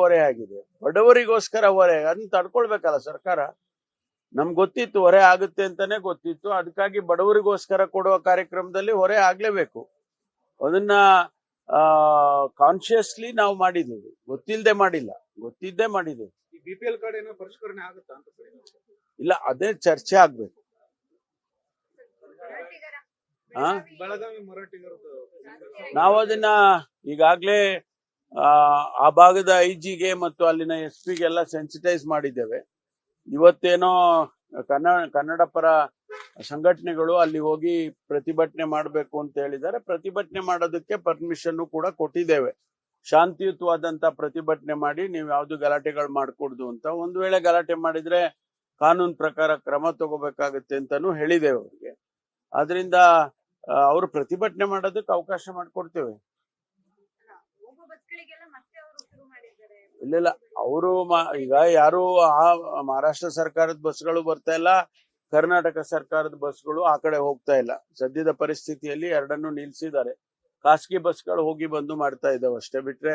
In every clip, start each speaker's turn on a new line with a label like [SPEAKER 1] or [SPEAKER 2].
[SPEAKER 1] ಹೊರೆ ಆಗಿದೆ, ಬಡವರಿಗೋಸ್ಕರ ಹೊರೆ, ಅದನ್ನ ತಡ್ಕೊಳ್ಬೇಕಲ್ಲ ಸರ್ಕಾರ. ನಮ್ಗೆ ಗೊತ್ತಿತ್ತು ಹೊರೆ ಆಗುತ್ತೆ ಅಂತಾನೆ ಗೊತ್ತಿತ್ತು, ಅದಕ್ಕಾಗಿ ಬಡವರಿಗೋಸ್ಕರ ಕೊಡುವ ಕಾರ್ಯಕ್ರಮದಲ್ಲಿ ಹೊರೆ ಆಗ್ಲೇಬೇಕು. ಅದನ್ನ ಕಾನ್ಶಿಯಸ್ಲಿ ನಾವು ಮಾಡಿದ್ದೀವಿ, ಗೊತ್ತಿಲ್ಲದೆ ಮಾಡಿಲ್ಲ, ಗೊತ್ತಿದ್ದೇ ಮಾಡಿದ್ದೀವಿ.
[SPEAKER 2] ಬಿಪಿಎಲ್ ಕಾರ್ಡ್ ಏನೋ ಪರಿಷ್ಕರಣೆ ಆಗುತ್ತಾ ಅಂತ?
[SPEAKER 1] ಇಲ್ಲ, ಅದೇ ಚರ್ಚೆ ಆಗ್ಬೇಕು.
[SPEAKER 2] ಬೆಳಗಾವಿ ಮರಾಠಿಗರದ್ದು
[SPEAKER 1] ನಾವು ಅದನ್ನ ಈಗಾಗ್ಲೇ ಆ ಭಾಗದ ಐಜಿಗೆ ಮತ್ತು ಅಲ್ಲಿನ SP-ಗೆಲ್ಲ ಸೆನ್ಸಿಟೈಸ್ ಮಾಡಿದ್ದೇವೆ. ಇವತ್ತೇನೋ ಕನ್ನಡ ಪರ ಸಂಘಟನೆಗಳು ಅಲ್ಲಿ ಹೋಗಿ ಪ್ರತಿಭಟನೆ ಮಾಡಬೇಕು ಅಂತ ಹೇಳಿದ್ದಾರೆ. ಪ್ರತಿಭಟನೆ ಮಾಡೋದಕ್ಕೆ ಪರ್ಮಿಷನ್ ಕೂಡ ಕೊಟ್ಟಿದ್ದೇವೆ. ಶಾಂತಿಯುತವಾದಂತ ಪ್ರತಿಭಟನೆ ಮಾಡಿ, ನೀವು ಯಾವ್ದು ಗಲಾಟೆಗಳು ಮಾಡ್ಕೊಡ್ದು ಅಂತ. ಒಂದು ವೇಳೆ ಗಲಾಟೆ ಮಾಡಿದ್ರೆ ಕಾನೂನು ಪ್ರಕಾರ ಕ್ರಮ ತಗೋಬೇಕಾಗುತ್ತೆ ಅಂತಾನು ಹೇಳಿದ್ದೇವೆ ಅವ್ರಿಗೆ. ಆದ್ರಿಂದ ಅವರು ಪ್ರತಿಭಟನೆ ಮಾಡೋದಕ್ಕೆ ಅವಕಾಶ ಮಾಡಿಕೊಡ್ತೇವೆ. ಇಲ್ಲ, ಅವರು ಈಗ ಯಾರು ಮಹಾರಾಷ್ಟ್ರ ಸರ್ಕಾರದ ಬಸ್ಗಳು ಬರ್ತಾ ಇಲ್ಲ, ಕರ್ನಾಟಕ ಸರ್ಕಾರದ ಬಸ್ಗಳು ಆ ಕಡೆ ಹೋಗ್ತಾ ಇಲ್ಲ. ಸದ್ಯದ ಪರಿಸ್ಥಿತಿಯಲ್ಲಿ ಎರಡನ್ನು ನಿಲ್ಸಿದ್ದಾರೆ. ಖಾಸಗಿ ಬಸ್ಗಳು ಹೋಗಿ ಬಂದು ಮಾಡ್ತಾ ಇದ್ದಾವೆ ಅಷ್ಟೇ, ಬಿಟ್ರೆ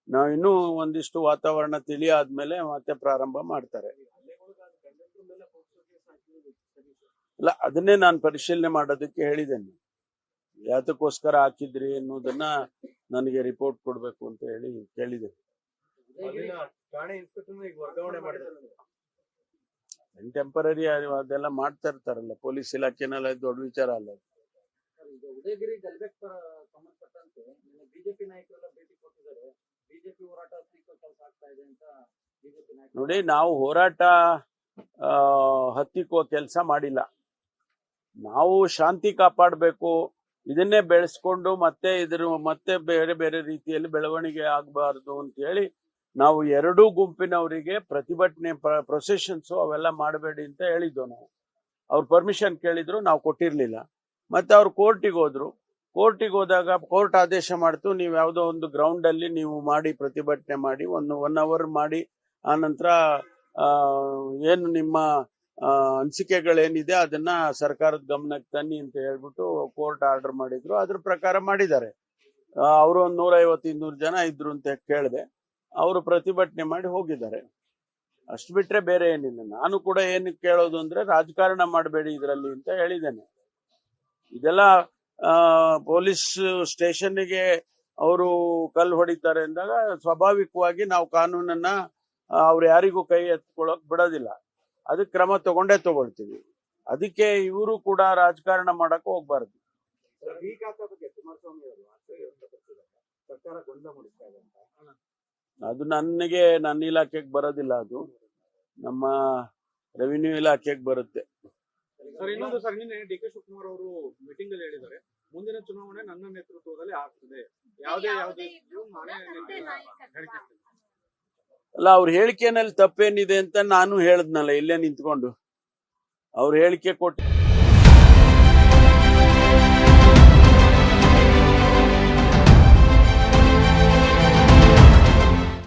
[SPEAKER 1] ನಾವು ಇನ್ನೂ ಒಂದಿಷ್ಟು ವಾತಾವರಣ ತಿಳಿಯಾದ್ಮೇಲೆ ಮತ್ತೆ ಪ್ರಾರಂಭ ಮಾಡ್ತಾರೆ. ಇಲ್ಲ, ಅದನ್ನೇ ನಾನು ಪರಿಶೀಲನೆ ಮಾಡೋದಕ್ಕೆ ಹೇಳಿದ್ದೇನೆ. ಯಾತಕ್ಕೋಸ್ಕರ ಹಾಕಿದ್ರಿ ಅನ್ನೋದನ್ನ ನನಗೆ ರಿಪೋರ್ಟ್ ಕೊಡ್ಬೇಕು ಅಂತ ಹೇಳಿ ಕೇಳಿದೆ. ಟೆಂಪರರಿ ಅದೆಲ್ಲ ಮಾಡ್ತಾ ಇರ್ತಾರಲ್ಲ, ಪೊಲೀಸ್ ಇಲಾಖೆನೆಲ್ಲ ದೊಡ್ಡ ವಿಚಾರ ಅಲ್ಲ.
[SPEAKER 3] ಉದಯಗಿರಿ ಗಲ್ಬೆಟ್ ಸಂಬಂಧಪಟ್ಟಂತೆ ಬಿಜೆಪಿ ನಾಯಕರೆಲ್ಲ ಭೇಟಿ ಕೊಟ್ಟಿದ್ದಾರೆ. ಬಿಜೆಪಿ ಹೋರಾಟ ಕೆಲಸ ಆಗ್ತಾ ಇದೆ ಅಂತ ಬಿಜೆಪಿ ನಾಯಕರು.
[SPEAKER 1] ನೋಡಿ, ನಾವು ಹೋರಾಟ ಹತ್ತಿಕ್ಕುವ ಕೆಲಸ ಮಾಡಿಲ್ಲ. ನಾವು ಶಾಂತಿ ಕಾಪಾಡಬೇಕು, ಇದನ್ನೇ ಬೆಳೆಸ್ಕೊಂಡು ಮತ್ತೆ ಬೇರೆ ಬೇರೆ ರೀತಿಯಲ್ಲಿ ಬೆಳವಣಿಗೆ ಆಗಬಾರ್ದು ಅಂತ ಹೇಳಿ ನಾವು ಎರಡೂ ಗುಂಪಿನವರಿಗೆ ಪ್ರತಿಭಟನೆ ಪ್ರೊಸೆಷನ್ಸ್ ಅವೆಲ್ಲ ಮಾಡಬೇಡಿ ಅಂತ ಹೇಳಿದ್ವು. ನಾವು ಅವ್ರ ಪರ್ಮಿಷನ್ ಕೇಳಿದ್ರು, ನಾವು ಕೊಟ್ಟಿರ್ಲಿಲ್ಲ. ಮತ್ತೆ ಅವ್ರು ಕೋರ್ಟಿಗೆ ಹೋದ್ರು. ಕೋರ್ಟಿಗೆ ಹೋದಾಗ ಕೋರ್ಟ್ ಆದೇಶ ಮಾಡ್ತು, ನೀವು ಯಾವುದೋ ಒಂದು ಗ್ರೌಂಡ್ ಅಲ್ಲಿ ನೀವು ಮಾಡಿ, ಪ್ರತಿಭಟನೆ ಮಾಡಿ, 1 hour ಮಾಡಿ, ಆ ನಂತರ ಏನು ನಿಮ್ಮ ಅನಿಸಿಕೆಗಳೇನಿದೆ ಅದನ್ನ ಸರ್ಕಾರದ ಗಮನಕ್ಕೆ ತನ್ನಿ ಅಂತ ಹೇಳ್ಬಿಟ್ಟು ಕೋರ್ಟ್ ಆರ್ಡರ್ ಮಾಡಿದ್ರು. ಅದ್ರ ಪ್ರಕಾರ ಮಾಡಿದ್ದಾರೆ. ಅವರು 150-200 ಜನ ಇದ್ರು ಅಂತ ಕೇಳಿದೆ. ಅವರು ಪ್ರತಿಭಟನೆ ಮಾಡಿ ಹೋಗಿದ್ದಾರೆ. ಅಷ್ಟು ಬಿಟ್ರೆ ಬೇರೆ ಏನಿಲ್ಲ. ನಾನು ಕೂಡ ಏನು ಕೇಳೋದು ಅಂದ್ರೆ, ರಾಜಕಾರಣ ಮಾಡಬೇಡಿ ಇದರಲ್ಲಿ ಅಂತ ಹೇಳಿದ್ದೇನೆ. ಇದೆಲ್ಲ ಪೊಲೀಸ್ ಸ್ಟೇಷನ್ಗೆ ಅವರು ಕಲ್ಲು ಹೊಡಿತಾರೆ ಅಂದಾಗ ಸ್ವಾಭಾವಿಕವಾಗಿ ನಾವು ಕಾನೂನನ್ನ ಅವ್ರು ಯಾರಿಗೂ ಕೈ ಎತ್ಕೊಳ್ಳೋಕ್ ಬಿಡೋದಿಲ್ಲ. ಅದಕ್ಕೆ ಕ್ರಮ ತಗೊಳ್ತೀವಿ. ಅದಕ್ಕೆ ಇವರು ಕೂಡ ರಾಜಕಾರಣ ಮಾಡಕ್ ಹೋಗ್ಬಾರ್ದು. ಅದು ನನ್ನ ಇಲಾಖೆಗೆ ಬರೋದಿಲ್ಲ, ಅದು ನಮ್ಮ ರೆವಿನ್ಯೂ ಇಲಾಖೆಗೆ ಬರುತ್ತೆ.
[SPEAKER 2] ಸರ್, ಇನ್ನೊಂದು ಸರ್, ನಿನ್ನೆ DK ಶಿವಕುಮಾರ್ ಅವರು ಮೀಟಿಂಗ್ ಅಲ್ಲಿ ಹೇಳಿದ್ದಾರೆ, ಮುಂದಿನ ಚುನಾವಣೆ ನನ್ನ ನೇತೃತ್ವದಲ್ಲಿ ಆಗ್ತದೆ, ಯಾವುದೇ
[SPEAKER 1] ಅಲ್ಲ, ಅವ್ರ ಹೇಳಿಕೆನಲ್ಲಿ ತಪ್ಪೇನಿದೆ ಅಂತ ನಾನು ಹೇಳದ್ನಲ್ಲ ಇಲ್ಲೇ ನಿಂತ್ಕೊಂಡು. ಅವ್ರ ಹೇಳಿಕೆ ಕೊಟ್ಟು